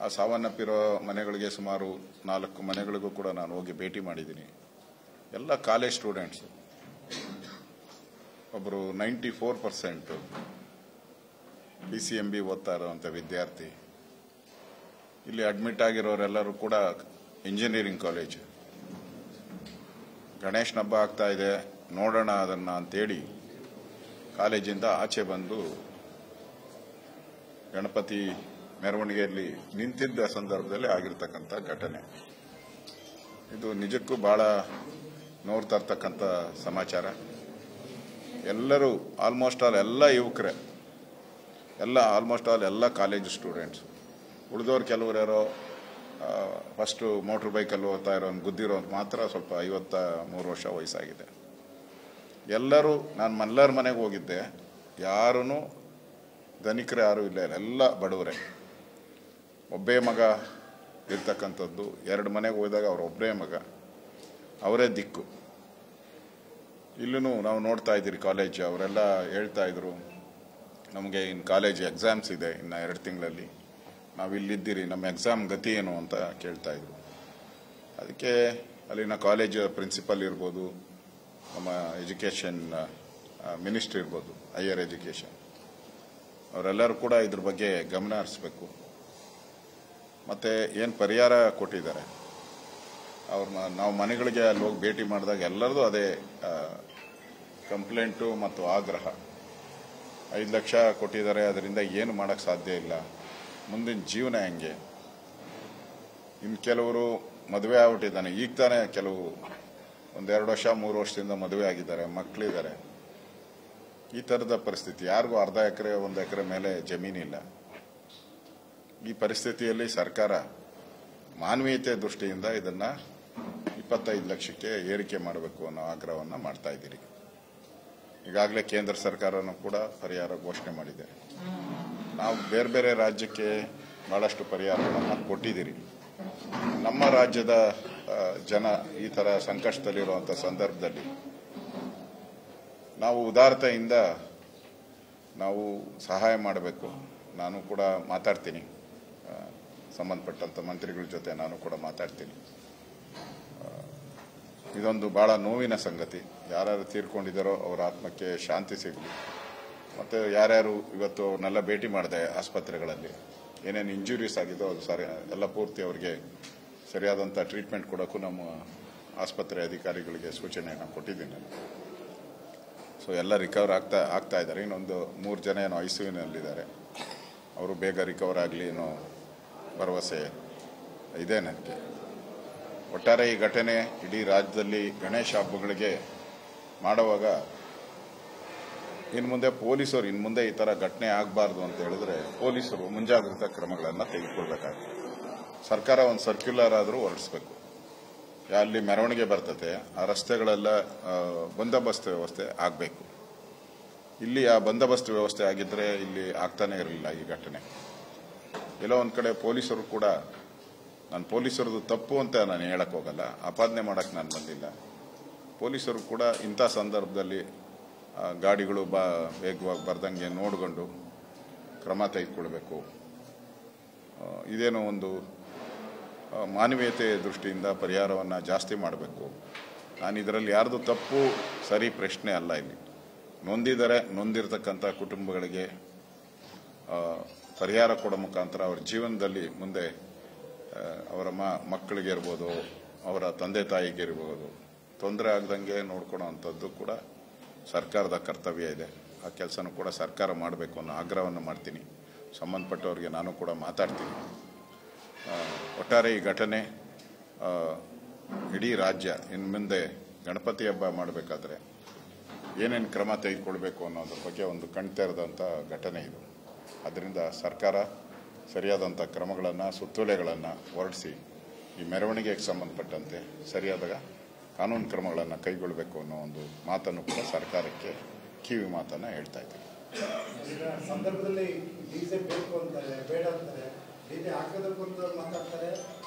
ಆ ಸಾವನ್ನಪ್ಪಿರೋ ಮನೆಗಳಿಗೆ ಸುಮಾರು 4 ಮನೆಗಳಿಗೂ ಕೂಡ ನಾನು ಹೋಗಿ ಭೇಟಿ ಮಾಡಿದ್ದೀನಿ. ಎಲ್ಲ ಕಾಲೇಜ್ ಸ್ಟೂಡೆಂಟ್ಸ್. ಒಬ್ಬರು 94% PCMB ಓದ್ತಾ ಇರುವಂಥ ವಿದ್ಯಾರ್ಥಿ. ಇಲ್ಲಿ ಅಡ್ಮಿಟ್ ಆಗಿರೋರೆಲ್ಲರೂ ಕೂಡ ಇಂಜಿನಿಯರಿಂಗ್ ಕಾಲೇಜ್. ಗಣೇಶನ ಹಬ್ಬ ಆಗ್ತಾ ಇದೆ, ನೋಡೋಣ ಅದನ್ನ ಅಂತೇಳಿ ಕಾಲೇಜಿಂದ ಆಚೆ ಬಂದು ಗಣಪತಿ ಮೆರವಣಿಗೆಯಲ್ಲಿ ನಿಂತಿದ್ದ ಸಂದರ್ಭದಲ್ಲಿ ಆಗಿರ್ತಕ್ಕಂಥ ಘಟನೆ. ಇದು ನಿಜಕ್ಕೂ ಬಹಳ ನೋವು ತರ್ತಕ್ಕಂಥ ಸಮಾಚಾರ. ಎಲ್ಲರೂ ಆಲ್ಮೋಸ್ಟ್ ಆಲ್ ಎಲ್ಲ ಯುವಕರೇ, ಎಲ್ಲ ಕಾಲೇಜ್ ಸ್ಟೂಡೆಂಟ್ಸ್. ಉಳಿದವ್ರು ಕೆಲವರು ಯಾರೋ ಫಸ್ಟು ಮೋಟ್ರ್ ಬೈಕಲ್ಲಿ ಹೋಗ್ತಾ ಇರೋನು ಗುದ್ದಿರೋ ಮಾತ್ರ ಸ್ವಲ್ಪ 53 ವರ್ಷ ವಯಸ್ಸಾಗಿದೆ. ಎಲ್ಲರೂ, ನಾನು ಎಲ್ಲರ ಮನೆಗೆ ಹೋಗಿದ್ದೆ, ಯಾರೂ ಧನಿಕರು ಯಾರೂ ಇಲ್ಲ, ಎಲ್ಲ ಬಡವರೇ. ಒಬ್ಬೇ ಮಗ ಇರ್ತಕ್ಕಂಥದ್ದು. 2 ಮನೆಗೆ ಹೋದಾಗ ಅವರೊಬ್ಬರೇ ಮಗ, ಅವರೇ ದಿಕ್ಕು. ಇಲ್ಲೂ ನಾವು ನೋಡ್ತಾ ಇದ್ದೀರಿ ಕಾಲೇಜ್, ಅವರೆಲ್ಲ ಹೇಳ್ತಾ ಇದ್ರು ನಮಗೆ ಇನ್ನು ಕಾಲೇಜ್ ಎಕ್ಸಾಮ್ಸ್ ಇದೆ ಇನ್ನು 2 ತಿಂಗಳಲ್ಲಿ, ನಾವು ಇಲ್ಲಿದ್ದೀರಿ, ನಮ್ಮ ಎಕ್ಸಾಮ್ ಗತಿ ಏನು ಅಂತ ಕೇಳ್ತಾ ಇದ್ರು. ಅದಕ್ಕೆ ಅಲ್ಲಿನ ಕಾಲೇಜ್ ಪ್ರಿನ್ಸಿಪಲ್ ಇರ್ಬೋದು, ನಮ್ಮ ಎಜುಕೇಷನ್ ಮಿನಿಸ್ಟ್ರಿ ಇರ್ಬೋದು, ಹೈಯರ್ ಎಜುಕೇಷನ್, ಅವರೆಲ್ಲರೂ ಕೂಡ ಇದ್ರ ಬಗ್ಗೆ ಗಮನ ಹರಿಸಬೇಕು. ಮತ್ತು ಏನು ಪರಿಹಾರ ಕೊಟ್ಟಿದ್ದಾರೆ ಅವ್ರನ್ನ ನಾವು ಮನೆಗಳಿಗೆ ಅಲ್ಲಿ ಹೋಗಿ ಭೇಟಿ ಮಾಡಿದಾಗ ಎಲ್ಲರದು ಅದೇ ಕಂಪ್ಲೇಂಟು ಮತ್ತು ಆಗ್ರಹ. 5 ಲಕ್ಷ ಕೊಟ್ಟಿದ್ದಾರೆ, ಅದರಿಂದ ಏನು ಮಾಡೋಕ್ಕೆ ಸಾಧ್ಯ ಇಲ್ಲ, ಮುಂದಿನ ಜೀವನ ಹೆಂಗೆ. ಇನ್ನು ಕೆಲವರು ಮದುವೆ ಆಗ್ಬಿಟ್ಟಿದ್ದಾನೆ, ಈಗ ತಾನೇ ಕೆಲವು 1-2 ವರ್ಷ 3 ವರ್ಷದಿಂದ ಮದುವೆ ಆಗಿದ್ದಾರೆ, ಮಕ್ಕಳಿದ್ದಾರೆ. ಈ ಥರದ ಪರಿಸ್ಥಿತಿ. ಯಾರಿಗೂ ಅರ್ಧ ಎಕರೆ 1 ಎಕರೆ ಮೇಲೆ ಜಮೀನಿಲ್ಲ. ಈ ಪರಿಸ್ಥಿತಿಯಲ್ಲಿ ಸರ್ಕಾರ ಮಾನವೀಯತೆ ದೃಷ್ಟಿಯಿಂದ ಇದನ್ನ 25 ಲಕ್ಷಕ್ಕೆ ಏರಿಕೆ ಮಾಡಬೇಕು ಅನ್ನೋ ಆಗ್ರಹವನ್ನು ಮಾಡ್ತಾ ಇದ್ದೀರಿ. ಈಗಾಗಲೇ ಕೇಂದ್ರ ಸರ್ಕಾರನೂ ಕೂಡ ಪರಿಹಾರ ಘೋಷಣೆ ಮಾಡಿದೆ. ನಾವು ಬೇರೆ ಬೇರೆ ರಾಜ್ಯಕ್ಕೆ ಬಹಳಷ್ಟು ಪರಿಹಾರಗಳನ್ನು ಕೊಟ್ಟಿದ್ದೀರಿ. ನಮ್ಮ ರಾಜ್ಯದ ಜನ ಈ ಥರ ಸಂಕಷ್ಟದಲ್ಲಿರುವಂಥ ಸಂದರ್ಭದಲ್ಲಿ ನಾವು ಉದಾರತೆಯಿಂದ ನಾವು ಸಹಾಯ ಮಾಡಬೇಕು. ನಾನು ಕೂಡ ಮಾತಾಡ್ತೀನಿ, ಸಂಬಂಧಪಟ್ಟಂಥ ಮಂತ್ರಿಗಳ ಜೊತೆ ನಾನು ಕೂಡ ಮಾತಾಡ್ತೀನಿ. ಇದೊಂದು ಬಹಳ ನೋವಿನ ಸಂಗತಿ. ಯಾರ್ಯಾರು ತೀರ್ಕೊಂಡಿದ್ದಾರೋ ಅವರ ಆತ್ಮಕ್ಕೆ ಶಾಂತಿ ಸಿಗಲಿ. ಮತ್ತು ಯಾರ್ಯಾರು ಇವತ್ತು ಅವ್ರನ್ನೆಲ್ಲ ಭೇಟಿ ಮಾಡಿದೆ ಆಸ್ಪತ್ರೆಗಳಲ್ಲಿ, ಏನೇನು ಇಂಜುರೀಸ್ ಆಗಿದೋ ಅದು ಸರಿ ಎಲ್ಲ ಪೂರ್ತಿ ಅವರಿಗೆ ಸರಿಯಾದಂಥ ಟ್ರೀಟ್ಮೆಂಟ್ ಕೊಡೋಕ್ಕೂ ನಮ್ಮ ಆಸ್ಪತ್ರೆ ಅಧಿಕಾರಿಗಳಿಗೆ ಸೂಚನೆಯನ್ನು ಕೊಟ್ಟಿದ್ದೀನಿ. ಸೊ ಎಲ್ಲ ರಿಕವರ್ ಆಗ್ತಾ ಇದ್ದಾರೆ. ಇನ್ನೊಂದು 3 ಜನ ಏನೋ ICUನಲ್ಲಿದ್ದಾರೆ. ಅವರು ಬೇಗ ರಿಕವರ್ ಆಗಲಿ ಅನ್ನೋ ಭರವಸೆ ಇದೆ ನನಗೆ. ಒಟ್ಟಾರೆ ಈ ಘಟನೆ ಇಡೀ ರಾಜ್ಯದಲ್ಲಿ ಗಣೇಶ ಹಬ್ಬಗಳಿಗೆ ಮಾಡುವಾಗ ಇನ್ನು ಮುಂದೆ ಪೊಲೀಸರು ಇನ್ನು ಮುಂದೆ ಈ ಥರ ಘಟನೆ ಆಗಬಾರ್ದು ಅಂತ ಹೇಳಿದ್ರೆ ಪೊಲೀಸರು ಮುಂಜಾಗ್ರತಾ ಕ್ರಮಗಳನ್ನು ತೆಗೆದುಕೊಳ್ಬೇಕಾಗುತ್ತೆ. ಸರ್ಕಾರ ಒಂದು ಸರ್ಕ್ಯುಲರ್ ಆದರೂ ಹೊರಡಿಸಬೇಕು. ಅಲ್ಲಿ ಮೆರವಣಿಗೆ ಬರ್ತದೆ, ಆ ರಸ್ತೆಗಳೆಲ್ಲ ಬಂದೋಬಸ್ತ್ ವ್ಯವಸ್ಥೆ ಆಗಬೇಕು. ಇಲ್ಲಿ ಆ ಬಂದೋಬಸ್ತ್ ವ್ಯವಸ್ಥೆ ಆಗಿದ್ದರೆ ಇಲ್ಲಿ ಆಗ್ತಾನೆ ಇರಲಿಲ್ಲ ಈ ಘಟನೆ. ಎಲ್ಲೋ ಒಂದು ಕಡೆ ಪೊಲೀಸರು ಕೂಡ, ನಾನು ಪೊಲೀಸರದು ತಪ್ಪು ಅಂತ ನಾನು ಹೇಳಕ್ ಹೋಗಲ್ಲ, ಆಪಾದನೆ ಮಾಡಕ್ಕೆ ನಾನು ಬಂದಿಲ್ಲ. ಪೊಲೀಸರು ಕೂಡ ಇಂಥ ಸಂದರ್ಭದಲ್ಲಿ ಗಾಡಿಗಳು ವೇಗವಾಗಿ ಬರ್ದಂಗೆ ನೋಡಿಕೊಂಡು ಕ್ರಮ ತೆಗೆದುಕೊಳ್ಬೇಕು. ಇದೇನೋ ಒಂದು ಮಾನವೀಯತೆ ದೃಷ್ಟಿಯಿಂದ ಪರಿಹಾರವನ್ನು ಜಾಸ್ತಿ ಮಾಡಬೇಕು. ನಾನು ಇದರಲ್ಲಿ ಯಾರ್ದು ತಪ್ಪು ಸರಿ ಪ್ರಶ್ನೆ ಅಲ್ಲ. ಇಲ್ಲಿ ನೊಂದಿರ್ತಕ್ಕಂಥ ಕುಟುಂಬಗಳಿಗೆ ಪರಿಹಾರ ಕೊಡೋ ಮುಖಾಂತರ ಅವರ ಜೀವನದಲ್ಲಿ ಮುಂದೆ ಅವರ ಮಕ್ಕಳಿಗೆ ಇರ್ಬೋದು, ಅವರ ತಂದೆ ತಾಯಿಗೆ ಇರ್ಬೋದು, ತೊಂದರೆ ಆಗದಂಗೆ ನೋಡ್ಕೊಳ್ಳೋ ಅಂಥದ್ದು ಕೂಡ ಸರ್ಕಾರದ ಕರ್ತವ್ಯ ಇದೆ. ಆ ಕೆಲಸನೂ ಕೂಡ ಸರ್ಕಾರ ಮಾಡಬೇಕು ಅನ್ನೋ ಆಗ್ರಹವನ್ನು ಮಾಡ್ತೀನಿ. ಸಂಬಂಧಪಟ್ಟವರಿಗೆ ನಾನು ಕೂಡ ಮಾತಾಡ್ತೀನಿ. ಒಟ್ಟಾರೆ ಈ ಘಟನೆ ಇಡೀ ರಾಜ್ಯ ಇನ್ನು ಮುಂದೆ ಗಣಪತಿ ಹಬ್ಬ ಮಾಡಬೇಕಾದ್ರೆ ಏನೇನು ಕ್ರಮ ತೆಗೆದುಕೊಳ್ಬೇಕು ಅನ್ನೋದ್ರ ಬಗ್ಗೆ ಒಂದು ಕಣ್ತೆರೆದಂಥ ಘಟನೆ ಇದು. ಅದರಿಂದ ಸರ್ಕಾರ ಸರಿಯಾದಂಥ ಕ್ರಮಗಳನ್ನು, ಸುತ್ತೋಲೆಗಳನ್ನು ಹೊರಡಿಸಿ ಈ ಮೆರವಣಿಗೆಗೆ ಸಂಬಂಧಪಟ್ಟಂತೆ ಸರಿಯಾದ ಕಾನೂನು ಕ್ರಮಗಳನ್ನು ಕೈಗೊಳ್ಳಬೇಕು ಅನ್ನೋ ಒಂದು ಮಾತನ್ನು ಕೂಡ ಸರ್ಕಾರಕ್ಕೆ ಕಿವಿ ಮಾತನ್ನು ಹೇಳ್ತಾ ಇದ್ದೀವಿ. ಸಂದರ್ಭದಲ್ಲಿ ಡಿಜೆ ಬೇಕು ಅಂತಾರೆ, ಬೇಡ ಅಂತಾರೆ, ಡಿಜೆ ಹಾಕೋದಕ್ಕೂ ಅಂತ ಮಾತಾಡ್ತಾರೆ,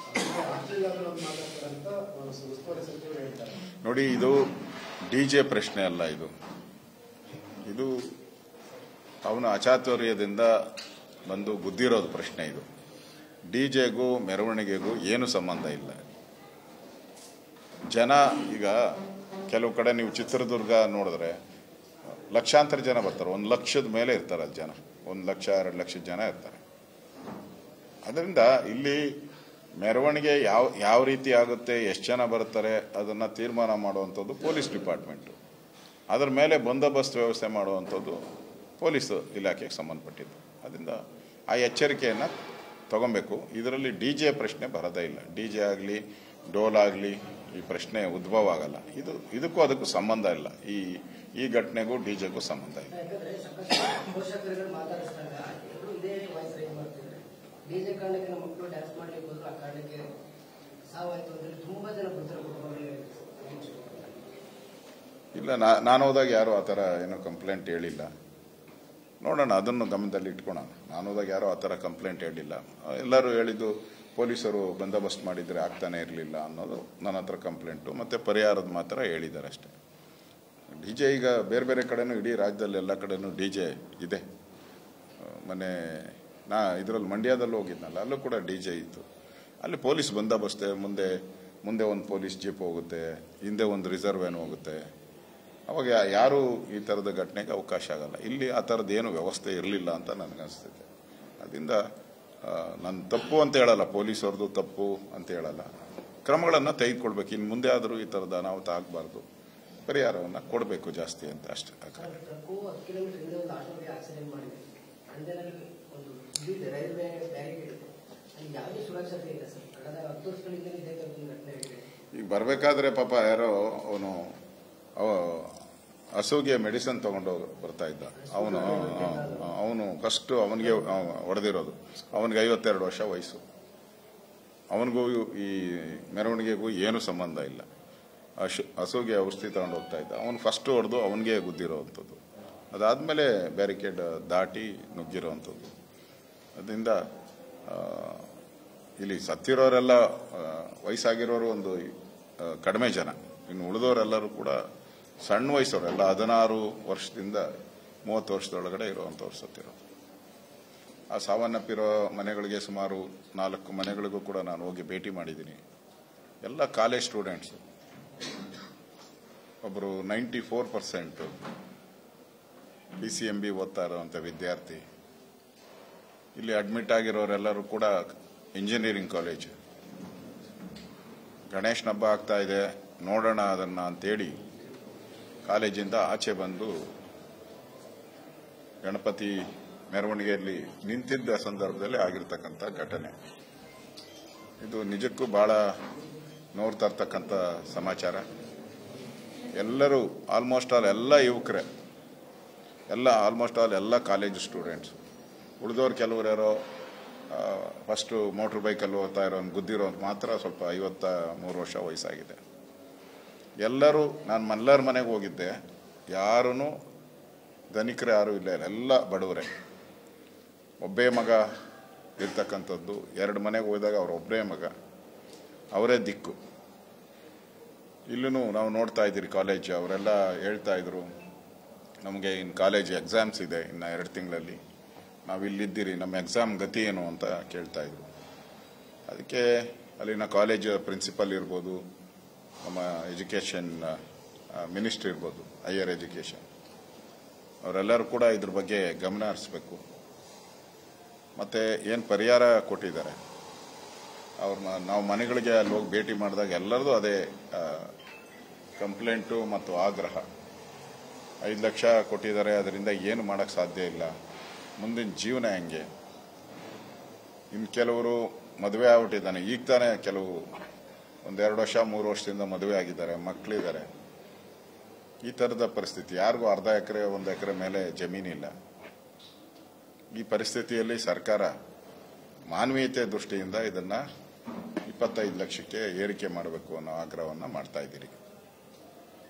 ಮಾತಾಡ್ತಾರೆ ಅಂತ ಉಸ್ತುವಾರಿ ಸಚಿವರು ಹೇಳ್ತಾರೆ. ನೋಡಿ, ಇದು ಡಿಜೆ ಪ್ರಶ್ನೆ ಅಲ್ಲ. ಇದು ಅವನ ಅಚಾತುರ್ಯದಿಂದ ಬಂದು ಗುದ್ದಿರೋದು ಪ್ರಶ್ನೆ. ಇದು ಡಿಜೆಗೂ ಮೆರವಣಿಗೆಗೂ ಏನು ಸಂಬಂಧ ಇಲ್ಲ. ಜನ ಈಗ ಕೆಲವು ಕಡೆ ನೀವು ಚಿತ್ರದುರ್ಗ ನೋಡಿದ್ರೆ ಲಕ್ಷಾಂತರ ಜನ ಬರ್ತಾರೆ, 1 ಲಕ್ಷದ ಮೇಲೆ ಇರ್ತಾರೆ ಅಲ್ಲಿ ಜನ, 1 ಲಕ್ಷ 2 ಲಕ್ಷ ಜನ ಇರ್ತಾರೆ. ಅದರಿಂದ ಇಲ್ಲಿ ಮೆರವಣಿಗೆ ಯಾವ ರೀತಿ ಆಗುತ್ತೆ, ಎಷ್ಟು ಜನ ಬರ್ತಾರೆ ಅದನ್ನು ತೀರ್ಮಾನ ಮಾಡುವಂಥದ್ದು ಪೊಲೀಸ್ ಡಿಪಾರ್ಟ್ಮೆಂಟು. ಅದರ ಮೇಲೆ ಬಂದೋಬಸ್ತ್ ವ್ಯವಸ್ಥೆ ಮಾಡುವಂಥದ್ದು ಪೊಲೀಸ್ ಇಲಾಖೆಗೆ ಸಂಬಂಧಪಟ್ಟಿದ್ದು. ಅದರಿಂದ ಆ ಎಚ್ಚರಿಕೆಯನ್ನು ತಗೊಬೇಕು. ಇದರಲ್ಲಿ ಡಿಜೆ ಪ್ರಶ್ನೆ ಬರೋದೇ ಇಲ್ಲ. ಡಿಜೆ ಆಗಲಿ ಡೋಲ್ ಆಗಲಿ ಈ ಪ್ರಶ್ನೆ ಉದ್ಭವ ಆಗಲ್ಲ. ಇದಕ್ಕೂ ಅದಕ್ಕೂ ಸಂಬಂಧ ಇಲ್ಲ. ಈ ಘಟನೆಗೂ ಡಿಜೆಗೂ ಸಂಬಂಧ ಇಲ್ಲ. ಇಲ್ಲ, ನಾನು ಹೋದಾಗ ಯಾರು ಆ ಥರ ಏನೋ ಕಂಪ್ಲೇಂಟ್ ಹೇಳಿಲ್ಲ. ನೋಡೋಣ, ಅದನ್ನು ಗಮನದಲ್ಲಿ ಇಟ್ಕೊಳ್ಳೋಣ. ನಾನು ಹೋದಾಗ ಯಾರು ಆ ಥರ ಕಂಪ್ಲೇಂಟ್ ಹೇಳಿಲ್ಲ. ಎಲ್ಲರೂ ಹೇಳಿದ್ದು ಪೊಲೀಸರು ಬಂದೋಬಸ್ತ್ ಮಾಡಿದರೆ ಆಗ್ತಾನೆ ಇರಲಿಲ್ಲ ಅನ್ನೋದು ನನ್ನ ಹತ್ರ ಕಂಪ್ಲೇಂಟು. ಮತ್ತು ಪರಿಹಾರದ ಮಾತ್ರ ಹೇಳಿದ್ದಾರೆ ಅಷ್ಟೇ. ಡಿಜೆ ಈಗ ಬೇರೆ ಬೇರೆ ಕಡೆನೂ, ಇಡೀ ರಾಜ್ಯದಲ್ಲಿ ಎಲ್ಲ ಕಡೆನೂ ಡಿಜೆ ಇದೆ. ಮೊನ್ನೆ ಇದರಲ್ಲಿ ಮಂಡ್ಯದಲ್ಲೂ ಹೋಗಿದ್ನಲ್ಲ, ಅಲ್ಲೂ ಕೂಡ ಡಿಜೆ ಇತ್ತು. ಅಲ್ಲಿ ಪೊಲೀಸ್ ಬಂದೋಬಸ್ತೆ, ಮುಂದೆ ಒಂದು ಪೊಲೀಸ್ ಜೀಪ್ ಹೋಗುತ್ತೆ, ಹಿಂದೆ ಒಂದು ರಿಸರ್ವ್ ವ್ಯಾನ್ ಹೋಗುತ್ತೆ. ಅವಾಗ ಯಾರೂ ಈ ಥರದ ಘಟನೆಗೆ ಅವಕಾಶ ಆಗಲ್ಲ. ಇಲ್ಲಿ ಆ ಥರದ್ದು ಏನು ವ್ಯವಸ್ಥೆ ಇರಲಿಲ್ಲ ಅಂತ ನನಗನ್ನಿಸ್ತಿದೆ. ಅದರಿಂದ ನಾನು ತಪ್ಪು ಅಂತ ಹೇಳಲ್ಲ, ಪೊಲೀಸವ್ರದ್ದು ತಪ್ಪು ಅಂತ ಹೇಳಲ್ಲ. ಕ್ರಮಗಳನ್ನು ತೆಗೆದುಕೊಳ್ಬೇಕು. ಇನ್ನು ಮುಂದೆ ಆದರೂ ಈ ಥರದ ಅನಾಹುತ ಆಗಬಾರ್ದು, ಪರಿಹಾರವನ್ನು ಕೊಡಬೇಕು ಜಾಸ್ತಿ ಅಂತ ಅಷ್ಟೇ. ಈಗ ಬರಬೇಕಾದ್ರೆ ಪಾಪ ಯಾರೋ ಹಸುಗೆ ಮೆಡಿಸಿನ್ ತಗೊಂಡು ಬರ್ತಾ ಇದ್ದ. ಅವನು ಫಸ್ಟ್ ಅವನಿಗೆ ಹೊಡೆದಿರೋದು. ಅವನಿಗೆ 52 ವರ್ಷ ವಯಸ್ಸು. ಅವನಿಗೂ ಈ ಮೆರವಣಿಗೆಗೂ ಏನು ಸಂಬಂಧ ಇಲ್ಲ. ಹಸುಗೆ ಔಷಧಿ ತಗೊಂಡು ಹೋಗ್ತಾ ಇದ್ದ. ಅವನು ಫಸ್ಟ್ ಹೊಡೆದು ಅವನಿಗೆ ಗುದ್ದಿರೋವಂಥದ್ದು. ಅದಾದಮೇಲೆ ಬ್ಯಾರಿಕೇಡ್ ದಾಟಿ ನುಗ್ಗಿರೋವಂಥದ್ದು. ಅದರಿಂದ ಇಲ್ಲಿ ಸತ್ತಿರೋರೆಲ್ಲ ವಯಸ್ಸಾಗಿರೋರು ಒಂದು ಕಡಿಮೆ ಜನ. ಇನ್ನು ಉಳಿದವರೆಲ್ಲರೂ ಕೂಡ ಸಣ್ಣ ವಯಸ್ಸವರೆಲ್ಲ 16 ವರ್ಷದಿಂದ 30 ವರ್ಷದೊಳಗಡೆ ಇರುವಂಥವ್ರು ಸತ್ತಿರೋದು. ಆ ಸಾವನ್ನಪ್ಪಿರೋ ಮನೆಗಳಿಗೆ ಸುಮಾರು 4 ಮನೆಗಳಿಗೂ ಕೂಡ ನಾನು ಹೋಗಿ ಭೇಟಿ ಮಾಡಿದ್ದೀನಿ. ಎಲ್ಲ ಕಾಲೇಜ್ ಸ್ಟೂಡೆಂಟ್ಸು. ಒಬ್ಬರು 94% PCMB ಓದ್ತಾ ಇರೋವಂಥ ವಿದ್ಯಾರ್ಥಿ. ಇಲ್ಲಿ ಅಡ್ಮಿಟ್ ಆಗಿರೋರೆಲ್ಲರೂ ಕೂಡ ಇಂಜಿನಿಯರಿಂಗ್ ಕಾಲೇಜ್. ಗಣೇಶನ ಹಬ್ಬ ಆಗ್ತಾ ಇದೆ, ನೋಡೋಣ ಅದನ್ನು ಅಂತೇಳಿ ಕಾಲೇಜಿಂದ ಆಚೆ ಬಂದು ಗಣಪತಿ ಮೆರವಣಿಗೆಯಲ್ಲಿ ನಿಂತಿದ್ದ ಸಂದರ್ಭದಲ್ಲಿ ಆಗಿರ್ತಕ್ಕಂಥ ಘಟನೆ. ಇದು ನಿಜಕ್ಕೂ ಬಹಳ ನೋಡ್ತಾ ಇರ್ತಕ್ಕಂಥ ಸಮಾಚಾರ. ಎಲ್ಲರೂ ಆಲ್ಮೋಸ್ಟ್ ಆಲ್ ಎಲ್ಲ ಯುವಕರೇ, ಎಲ್ಲ ಕಾಲೇಜ್ ಸ್ಟೂಡೆಂಟ್ಸ್. ಉಳಿದವ್ರು ಕೆಲವರು ಯಾರೋ ಫಸ್ಟು ಮೋಟ್ರ್ ಬೈಕಲ್ಲಿ ಹೋಗ್ತಾ ಇರೋನು ಗುದ್ದಿರೋ ಮಾತ್ರ ಸ್ವಲ್ಪ 53 ವರ್ಷ ವಯಸ್ಸಾಗಿದೆ. ಎಲ್ಲರೂ, ನಾನು ಎಲ್ಲರ ಮನೆಗೆ ಹೋಗಿದ್ದೆ, ಯಾರೂ ಧನಿಕರೇ ಯಾರೂ ಇಲ್ಲ, ಎಲ್ಲ ಬಡವರೇ. ಒಬ್ಬೇ ಮಗ ಇರ್ತಕ್ಕಂಥದ್ದು. 2 ಮನೆಗೆ ಹೋದಾಗ ಒಬ್ಬರೇ ಮಗ, ಅವರೇ ದಿಕ್ಕು. ಇಲ್ಲೂ ನಾವು ನೋಡ್ತಾ ಇದ್ದೀರಿ ಕಾಲೇಜ್. ಅವರೆಲ್ಲ ಹೇಳ್ತಾ ಇದ್ರು, ನಮಗೆ ಇನ್ನು ಕಾಲೇಜ್ ಎಕ್ಸಾಮ್ಸ್ ಇದೆ ಇನ್ನು 2 ತಿಂಗಳಲ್ಲಿ, ನಾವು ಇಲ್ಲಿದ್ದೀರಿ, ನಮ್ಮ ಎಕ್ಸಾಮ್ ಗತಿ ಏನು ಅಂತ ಕೇಳ್ತಾ ಇದ್ರು. ಅದಕ್ಕೆ ಅಲ್ಲಿನ ಕಾಲೇಜ್ ಪ್ರಿನ್ಸಿಪಲ್ ಇರ್ಬೋದು, ನಮ್ಮ ಎಜುಕೇಷನ್ ಮಿನಿಸ್ಟ್ರಿ ಇರ್ಬೋದು, ಹೈಯರ್ ಎಜುಕೇಷನ್, ಅವರೆಲ್ಲರೂ ಕೂಡ ಇದ್ರ ಬಗ್ಗೆ ಗಮನ ಹರಿಸ್ಬೇಕು. ಮತ್ತು ಏನು ಪರಿಹಾರ ಕೊಟ್ಟಿದ್ದಾರೆ ಅವ್ರನ್ನ ನಾವು ಮನೆಗಳಿಗೆ ಅಲ್ಲಿ ಹೋಗಿ ಭೇಟಿ ಮಾಡಿದಾಗ ಎಲ್ಲರದು ಅದೇ ಕಂಪ್ಲೇಂಟು ಮತ್ತು ಆಗ್ರಹ. 5 ಲಕ್ಷ ಕೊಟ್ಟಿದ್ದಾರೆ, ಅದರಿಂದ ಏನು ಮಾಡೋಕ್ಕೆ ಸಾಧ್ಯ ಇಲ್ಲ, ಮುಂದಿನ ಜೀವನ ಹೆಂಗೆ. ಇನ್ನು ಕೆಲವರು ಮದುವೆ ಆಗ್ಬಿಟ್ಟಿದ್ದಾನೆ, ಈಗ ತಾನೇ ಕೆಲವು 1-2 ವರ್ಷ 3 ವರ್ಷದಿಂದ ಮದುವೆ ಆಗಿದ್ದಾರೆ, ಮಕ್ಕಳಿದ್ದಾರೆ. ಈ ಥರದ ಪರಿಸ್ಥಿತಿ. ಯಾರಿಗೂ ಅರ್ಧ ಎಕರೆ 1 ಎಕರೆ ಮೇಲೆ ಜಮೀನಿಲ್ಲ. ಈ ಪರಿಸ್ಥಿತಿಯಲ್ಲಿ ಸರ್ಕಾರ ಮಾನವೀಯತೆ ದೃಷ್ಟಿಯಿಂದ ಇದನ್ನು 25 ಲಕ್ಷಕ್ಕೆ ಏರಿಕೆ ಮಾಡಬೇಕು ಅನ್ನೋ ಆಗ್ರಹವನ್ನು ಮಾಡ್ತಾ ಇದ್ದೀರಿ.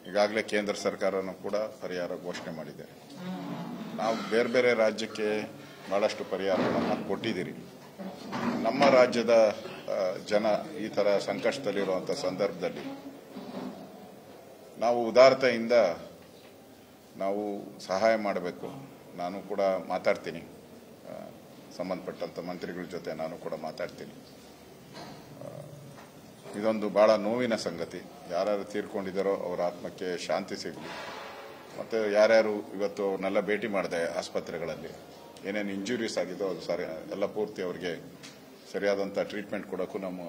ಈಗಾಗಲೇ ಕೇಂದ್ರ ಸರ್ಕಾರನೂ ಕೂಡ ಪರಿಹಾರ ಘೋಷಣೆ ಮಾಡಿದೆ. ನಾವು ಬೇರೆ ಬೇರೆ ರಾಜ್ಯಕ್ಕೆ ಬಹಳಷ್ಟು ಪರಿಹಾರಗಳನ್ನು ಕೊಟ್ಟಿದ್ದೀರಿ. ನಮ್ಮ ರಾಜ್ಯದ ಜನ ಈ ಥರ ಸಂಕಷ್ಟದಲ್ಲಿರುವಂಥ ಸಂದರ್ಭದಲ್ಲಿ ನಾವು ಉದಾರತೆಯಿಂದ ನಾವು ಸಹಾಯ ಮಾಡಬೇಕು. ನಾನು ಕೂಡ ಮಾತಾಡ್ತೀನಿ ಸಂಬಂಧಪಟ್ಟಂತ ಮಂತ್ರಿಗಳ ಜೊತೆ ನಾನು ಕೂಡ ಮಾತಾಡ್ತೀನಿ. ಇದೊಂದು ಬಹಳ ನೋವಿನ ಸಂಗತಿ. ಯಾರ್ಯಾರು ತೀರ್ಕೊಂಡಿದ್ದಾರೋ ಅವರ ಆತ್ಮಕ್ಕೆ ಶಾಂತಿ ಸಿಗಲಿ. ಮತ್ತೆ ಯಾರ್ಯಾರು ಇವತ್ತು ಅವ್ರನ್ನೆಲ್ಲ ಭೇಟಿ ಮಾಡಿದೆ ಆಸ್ಪತ್ರೆಗಳಲ್ಲಿ, ಏನೇನು ಇಂಜುರೀಸ್ ಆಗಿದೋ ಅದು ಸರಿ ಎಲ್ಲ ಪೂರ್ತಿ ಅವರಿಗೆ ಸರಿಯಾದಂಥ ಟ್ರೀಟ್ಮೆಂಟ್ ಕೊಡೋಕ್ಕೂ ನಮ್ಮ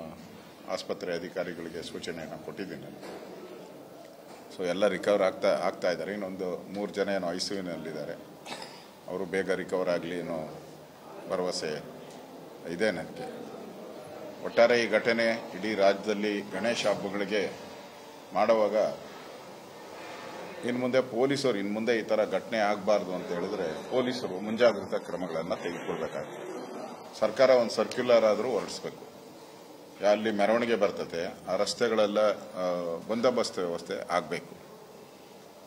ಆಸ್ಪತ್ರೆ ಅಧಿಕಾರಿಗಳಿಗೆ ಸೂಚನೆಯನ್ನು ಕೊಟ್ಟಿದ್ದೀನಿ. ಸೊ ಎಲ್ಲ ರಿಕವರ್ ಆಗ್ತಾ ಇದ್ದಾರೆ. ಇನ್ನೊಂದು 3 ಜನ ಏನೋ ICUನಲ್ಲಿದ್ದಾರೆ. ಅವರು ಬೇಗ ರಿಕವರ್ ಆಗಲಿ ಅನ್ನೋ ಭರವಸೆ ಇದೆ ನನಗೆ. ಒಟ್ಟಾರೆ ಈ ಘಟನೆ ಇಡೀ ರಾಜ್ಯದಲ್ಲಿ ಗಣೇಶ ಹಬ್ಬಗಳಿಗೆ ಮಾಡುವಾಗ ಇನ್ನು ಮುಂದೆ ಪೊಲೀಸರು ಇನ್ನು ಮುಂದೆ ಈ ಥರ ಘಟನೆ ಆಗಬಾರ್ದು ಅಂತ ಹೇಳಿದ್ರೆ ಪೊಲೀಸರು ಮುಂಜಾಗ್ರತಾ ಕ್ರಮಗಳನ್ನು ತೆಗೆದುಕೊಳ್ಬೇಕಾಗುತ್ತೆ. ಸರ್ಕಾರ ಒಂದು ಸರ್ಕ್ಯುಲರ್ ಆದರೂ ಹೊರಡಿಸಬೇಕು. ಅಲ್ಲಿ ಮೆರವಣಿಗೆ ಬರ್ತದೆ, ಆ ರಸ್ತೆಗಳೆಲ್ಲ ಬಂದೋಬಸ್ತ್ ವ್ಯವಸ್ಥೆ ಆಗಬೇಕು.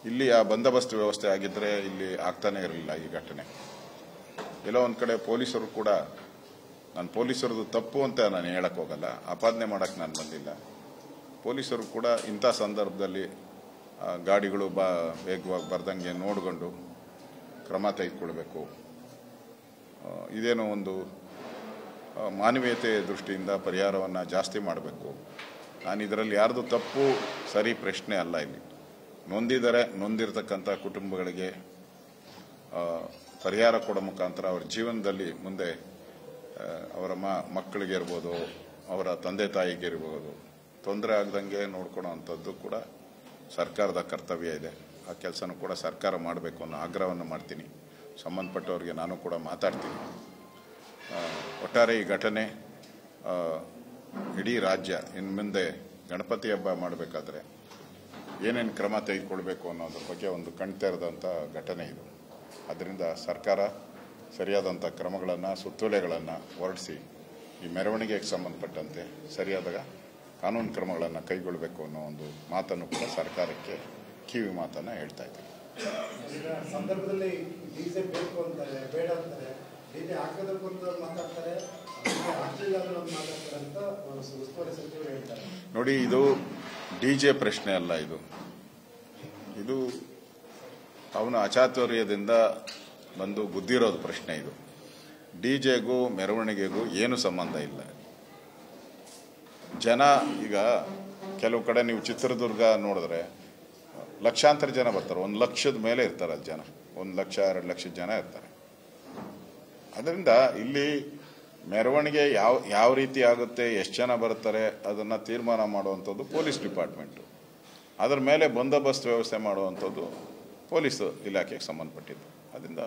ಇಲ್ಲಿ ಆ ಬಂದೋಬಸ್ತ್ ವ್ಯವಸ್ಥೆ ಆಗಿದ್ರೆ ಇಲ್ಲಿ ಆಗ್ತಾನೆ ಇರಲಿಲ್ಲ ಈ ಘಟನೆ. ಎಲ್ಲೋ ಒಂದು ಕಡೆ ಪೊಲೀಸರು ಕೂಡ, ನಾನು ಪೊಲೀಸರದು ತಪ್ಪು ಅಂತ ನಾನು ಹೇಳಕ್ ಹೋಗಲ್ಲ, ಆಪಾದನೆ ಮಾಡಕ್ಕೆ ನಾನು ಬಂದಿಲ್ಲ. ಪೊಲೀಸರು ಕೂಡ ಇಂಥ ಸಂದರ್ಭದಲ್ಲಿ ಗಾಡಿಗಳು ವೇಗವಾಗಿ ಬರ್ದಂಗೆ ನೋಡಿಕೊಂಡು ಕ್ರಮ ತೆಗೆದುಕೊಳ್ಬೇಕು. ಇದೇನೋ ಒಂದು ಮಾನವೀಯತೆ ದೃಷ್ಟಿಯಿಂದ ಪರಿಹಾರವನ್ನು ಜಾಸ್ತಿ ಮಾಡಬೇಕು. ನಾನು ಇದರಲ್ಲಿ ಯಾರ್ದು ತಪ್ಪು ಸರಿ ಪ್ರಶ್ನೆ ಅಲ್ಲ. ಇಲ್ಲಿ ನೊಂದಿರ್ತಕ್ಕಂಥ ಕುಟುಂಬಗಳಿಗೆ ಪರಿಹಾರ ಕೊಡೋ ಮುಖಾಂತರ ಅವರ ಜೀವನದಲ್ಲಿ ಮುಂದೆ ಅವರ ಮಕ್ಕಳಿಗೆ ಇರ್ಬೋದು, ಅವರ ತಂದೆ ತಾಯಿಗೆ ಇರ್ಬೋದು, ತೊಂದರೆ ಆಗದಂಗೆ ನೋಡ್ಕೊಳ್ಳೋ ಅಂಥದ್ದು ಕೂಡ ಸರ್ಕಾರದ ಕರ್ತವ್ಯ ಇದೆ. ಆ ಕೆಲಸನೂ ಕೂಡ ಸರ್ಕಾರ ಮಾಡಬೇಕು ಅನ್ನೋ ಆಗ್ರಹವನ್ನು ಮಾಡ್ತೀನಿ. ಸಂಬಂಧಪಟ್ಟವರಿಗೆ ನಾನು ಕೂಡ ಮಾತಾಡ್ತೀನಿ. ಒಟ್ಟಾರೆ ಈ ಘಟನೆ ಇಡೀ ರಾಜ್ಯ ಇನ್ನು ಮುಂದೆ ಗಣಪತಿ ಹಬ್ಬ ಮಾಡಬೇಕಾದ್ರೆ ಏನೇನು ಕ್ರಮ ತೆಗೆದುಕೊಳ್ಬೇಕು ಅನ್ನೋದ್ರ ಬಗ್ಗೆ ಒಂದು ಕಣ್ತೆರೆದಂಥ ಘಟನೆ ಇದು. ಅದರಿಂದ ಸರ್ಕಾರ ಸರಿಯಾದಂಥ ಕ್ರಮಗಳನ್ನು, ಸುತ್ತೋಲೆಗಳನ್ನು ಹೊರಡಿಸಿ ಈ ಮೆರವಣಿಗೆಗೆ ಸಂಬಂಧಪಟ್ಟಂತೆ ಸರಿಯಾದ ಕಾನೂನು ಕ್ರಮಗಳನ್ನು ಕೈಗೊಳ್ಳಬೇಕು ಅನ್ನೋ ಒಂದು ಮಾತನ್ನು ಕೂಡ ಸರ್ಕಾರಕ್ಕೆ ಕಿವಿ ಮಾತನ್ನು ಹೇಳ್ತಾ ಇದ್ದೀವಿ. ಸಂದರ್ಭದಲ್ಲಿ ಡಿಜೆ ಬೇಕು ಅಂತಾರೆ, ಬೇಡ ಅಂತಾರೆ, ಡಿಜೆ ಹಾಕೋದಕ್ಕೂ ಅಂತ ಮಾತಾಡ್ತಾರೆ, ಮಾತಾಡ್ತಾರೆ ಅಂತ ಉಸ್ತುವಾರಿ ಸಚಿವರು ಹೇಳ್ತಾರೆ. ನೋಡಿ, ಇದು ಡಿಜೆ ಪ್ರಶ್ನೆ ಅಲ್ಲ. ಇದು ಅವನ ಅಚಾತುರ್ಯದಿಂದ ಬಂದು ಗುದ್ದಿರೋದು ಪ್ರಶ್ನೆ. ಇದು ಡಿಜೆಗೂ ಮೆರವಣಿಗೆಗೂ ಏನು ಸಂಬಂಧ ಇಲ್ಲ. ಜನ ಈಗ ಕೆಲವು ಕಡೆ ನೀವು ಚಿತ್ರದುರ್ಗ ನೋಡಿದ್ರೆ ಲಕ್ಷಾಂತರ ಜನ ಬರ್ತಾರೆ. 1 ಲಕ್ಷದ ಮೇಲೆ ಇರ್ತಾರೆ ಜನ. 1 ಲಕ್ಷ 2 ಲಕ್ಷದ ಜನ ಇರ್ತಾರೆ. ಅದರಿಂದ ಇಲ್ಲಿ ಮೆರವಣಿಗೆ ಯಾವ ರೀತಿ ಆಗುತ್ತೆ, ಎಷ್ಟು ಜನ ಬರ್ತಾರೆ ಅದನ್ನು ತೀರ್ಮಾನ ಮಾಡುವಂಥದ್ದು ಪೊಲೀಸ್ ಡಿಪಾರ್ಟ್ಮೆಂಟು. ಅದರ ಮೇಲೆ ಬಂದೋಬಸ್ತ್ ವ್ಯವಸ್ಥೆ ಮಾಡುವಂಥದ್ದು ಪೊಲೀಸ್ ಇಲಾಖೆಗೆ ಸಂಬಂಧಪಟ್ಟಿದ್ದು. ಅದರಿಂದ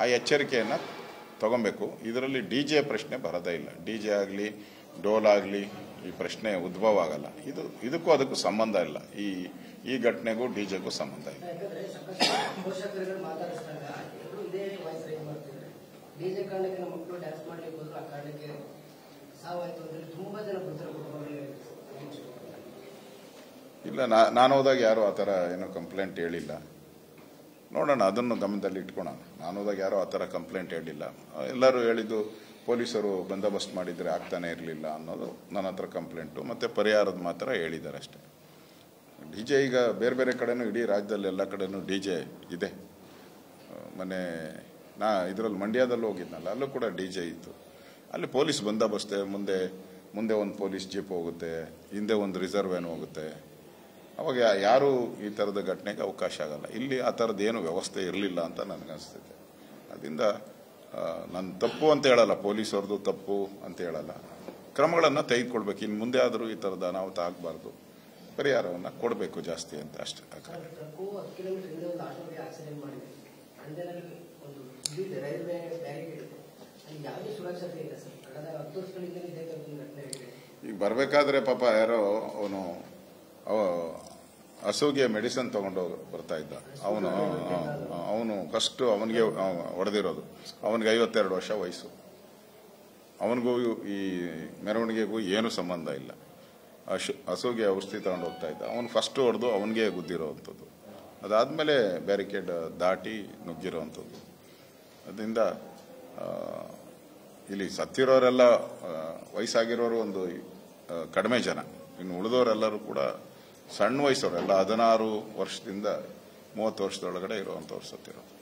ಆ ಎಚ್ಚರಿಕೆಯನ್ನು ತಗೊಬೇಕು. ಇದರಲ್ಲಿ ಡಿಜೆ ಪ್ರಶ್ನೆ ಬರೋದೇ ಇಲ್ಲ. ಡಿಜೆ ಆಗಲಿ ಡೋಲ್ ಆಗಲಿ ಈ ಪ್ರಶ್ನೆ ಉದ್ಭವ ಆಗಲ್ಲ. ಇದಕ್ಕೂ ಅದಕ್ಕೂ ಸಂಬಂಧ ಇಲ್ಲ. ಈ ಘಟನೆಗೂ ಡಿಜೆಗೂ ಸಂಬಂಧ ಇಲ್ಲ. ಇಲ್ಲ, ನಾನು ಹೋದಾಗ ಯಾರು ಆ ಥರ ಏನೋ ಕಂಪ್ಲೇಂಟ್ ಹೇಳಿಲ್ಲ. ನೋಡೋಣ, ಅದನ್ನು ಗಮನದಲ್ಲಿ ಇಟ್ಕೊಳ್ಳೋಣ. ನಾನು ಹೋದಾಗ ಯಾರೋ ಆ ಥರ ಕಂಪ್ಲೇಂಟ್ ಹೇಳಿಲ್ಲ. ಎಲ್ಲರೂ ಹೇಳಿದ್ದು ಪೊಲೀಸರು ಬಂದೋಬಸ್ತ್ ಮಾಡಿದರೆ ಆಗ್ತಾನೆ ಇರಲಿಲ್ಲ ಅನ್ನೋದು ನನ್ನ ಹತ್ರ ಕಂಪ್ಲೇಂಟು. ಮತ್ತು ಪರಿಹಾರದ ಮಾತ್ರ ಹೇಳಿದ್ದಾರೆ ಅಷ್ಟೇ. ಡಿಜೆ ಈಗ ಬೇರೆ ಬೇರೆ ಕಡೆನೂ, ಇಡೀ ರಾಜ್ಯದಲ್ಲಿ ಎಲ್ಲ ಕಡೆನೂ ಡಿಜೆ ಇದೆ. ಮೊನ್ನೆ ಇದರಲ್ಲಿ ಮಂಡ್ಯದಲ್ಲೂ ಹೋಗಿದ್ನಲ್ಲ, ಅಲ್ಲೂ ಕೂಡ ಡಿಜೆ ಇತ್ತು. ಅಲ್ಲಿ ಪೊಲೀಸ್ ಬಂದೋಬಸ್ತೆ, ಮುಂದೆ ಒಂದು ಪೊಲೀಸ್ ಜೀಪ್ ಹೋಗುತ್ತೆ, ಹಿಂದೆ ಒಂದು ರಿಸರ್ವ್ ವ್ಯಾನ್ ಹೋಗುತ್ತೆ. ಅವಾಗ ಯಾರೂ ಈ ಥರದ ಘಟನೆಗೆ ಅವಕಾಶ ಆಗಲ್ಲ. ಇಲ್ಲಿ ಆ ಥರದ್ದು ಏನು ವ್ಯವಸ್ಥೆ ಇರಲಿಲ್ಲ ಅಂತ ನನಗನ್ನಿಸ್ತೈತೆ. ಅದರಿಂದ ನಾನು ತಪ್ಪು ಅಂತ ಹೇಳಲ್ಲ, ಪೊಲೀಸವ್ರದ್ದು ತಪ್ಪು ಅಂತ ಹೇಳಲ್ಲ. ಕ್ರಮಗಳನ್ನು ತೆಗೆದುಕೊಳ್ಬೇಕು. ಇನ್ನು ಮುಂದೆ ಆದರೂ ಈ ಥರದ ಅನಾಹುತ ಆಗಬಾರ್ದು, ಪರಿಹಾರವನ್ನು ಕೊಡಬೇಕು ಜಾಸ್ತಿ ಅಂತ ಅಷ್ಟೇ. ಈಗ ಬರಬೇಕಾದ್ರೆ ಪಾಪ ಯಾರೋ ಹಸುಗೆ ಮೆಡಿಸಿನ್ ತಗೊಂಡು ಬರ್ತಾ ಇದ್ದ. ಅವನು ಫಸ್ಟ್ ಅವನಿಗೆ ಹೊಡೆದಿರೋದು. ಅವನಿಗೆ 52 ವರ್ಷ ವಯಸ್ಸು. ಅವನಿಗೂ ಈ ಮೆರವಣಿಗೆಗೂ ಏನು ಸಂಬಂಧ ಇಲ್ಲ. ಹಸುಗೆ ಔಷಧಿ ತಗೊಂಡು ಹೋಗ್ತಾ ಇದ್ದ. ಅವನು ಫಸ್ಟ್ ಹೊಡೆದು ಅವನಿಗೆ ಗುದ್ದಿರೋವಂಥದ್ದು. ಅದಾದಮೇಲೆ ಬ್ಯಾರಿಕೇಡ್ ದಾಟಿ ನುಗ್ಗಿರೋವಂಥದ್ದು. ಅದರಿಂದ ಇಲ್ಲಿ ಸತ್ತಿರೋರೆಲ್ಲ ವಯಸ್ಸಾಗಿರೋರು ಒಂದು ಕಡಿಮೆ ಜನ. ಇನ್ನು ಉಳಿದವರೆಲ್ಲರೂ ಕೂಡ ಸಣ್ಣ ವಯಸ್ಸವರೆಲ್ಲ 16 ವರ್ಷದಿಂದ 30 ವರ್ಷದೊಳಗಡೆ ಇರುವಂಥವ್ರು ಸತ್ತಿರೋದು.